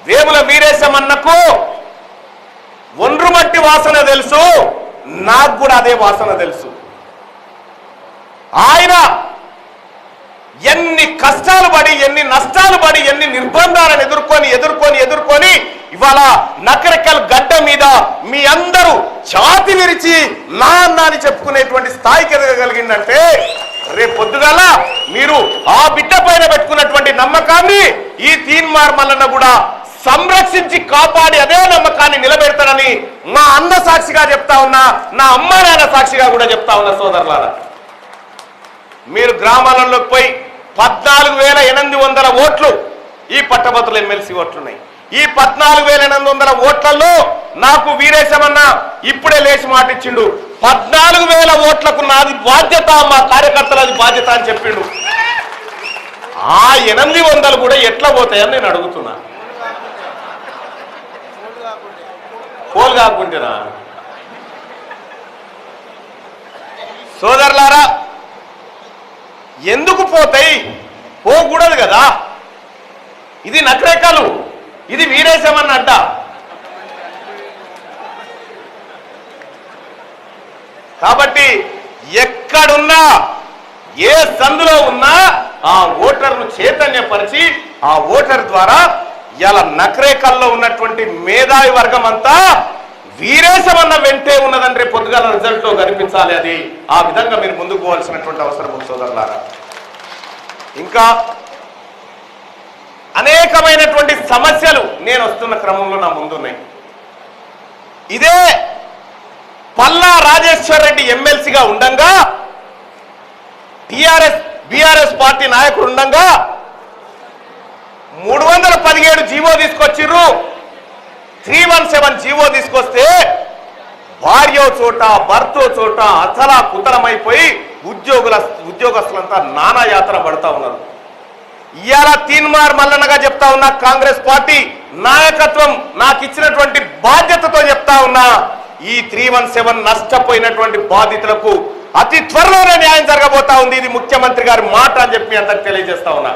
వేముల వీరేశమన్నకు ఒండ్రుమట్టి వాసన తెలుసు, నాకు కూడా అదే వాసన తెలుసు. ఆయన ఎన్ని కష్టాలు పడి, ఎన్ని నష్టాలు పడి, ఎన్ని నిర్బంధాలను ఎదుర్కొని ఇవాళ నకరికల్ గడ్డ మీద మీ అందరూ ఛాతి విరిచి నా అన్నాని చెప్పుకునేటువంటి స్థాయికి ఎదగగలిగిందంటే రేపు పొద్దుగాల మీరు ఆ బిడ్డ పైన పెట్టుకున్నటువంటి నమ్మకాన్ని ఈ తీన్మార్ మల్లన్న కూడా సంరక్షించి కాపాడి అదే నమ్మకాన్ని నిలబెడతానని మా అన్న సాక్షిగా చెప్తా ఉన్నా, నా అమ్మ నాన్న సాక్షిగా కూడా చెప్తా ఉన్నా. సోదరులారా, మీరు గ్రామాలలోకి పోయి 14,800 ఓట్లు ఈ పట్టభద్రుల ఎమ్మెల్సీ ఓట్లున్నాయి. ఈ 14,800 ఓట్లలో నాకు వీరేశమన్న ఇప్పుడే లేచి మాటిచ్చిండు, 14,000 ఓట్లకు నాది బాధ్యత, మా కార్యకర్తలది బాధ్యత అని చెప్పిండు. ఆ 800 కూడా ఎట్లా పోతాయని నేను అడుగుతున్నా. పోలు కాకుంటేనా? సోదరులారా, ఎందుకు పోతాయి? పోకూడదు కదా. ఇది నకరేకలు, ఇది వీరేశమన్న అడ్డ. కాబట్టి ఎక్కడున్నా, ఏ సందులో ఉన్నా ఆ ఓటర్ను చైతన్యపరిచి ఆ ఓటర్ ద్వారా ఇలా నకరేకల్లో ఉన్నటువంటి మేధావి వర్గం అంతా వీరేశమన్న వెంటే ఉన్నదని రేపు పొద్దుగాల రిజల్ట్ లో కనిపించాలి. అది ఆ విధంగా మీరు ముందుకు పోవాల్సినటువంటి అవసరం ఉంది సోదరులారా. ఇంకా అనేకమైనటువంటి సమస్యలు నేను వస్తున్న క్రమంలో నా ముందున్నాయి. ఇదే పల్లా రాజేశ్వర్ రెడ్డి ఎమ్మెల్సీగా ఉండంగా, బీఆర్ఎస్ పార్టీ నాయకుడు ఉండంగా 317 జీవో తీసుకొచ్చిర్రు. 317 జీవో తీసుకొస్తే భార్యో చోట భర్తో చోట అసలా కుతలమైపోయి ఉద్యోగస్తులంతా నానా యాత్ర పడతా ఉన్నారు. ఇవాళ తీన్మార్ మల్లన్నగా చెప్తా ఉన్నా, కాంగ్రెస్ పార్టీ నాయకత్వం నాకు ఇచ్చినటువంటి బాధ్యతతో చెప్తా ఉన్నా, ఈ 317 నష్టపోయినటువంటి బాధితులకు అతి త్వరలోనే న్యాయం జరగబోతా ఉంది. ఇది ముఖ్యమంత్రి గారి మాట అని చెప్పి అందరికి తెలియజేస్తా ఉన్నా.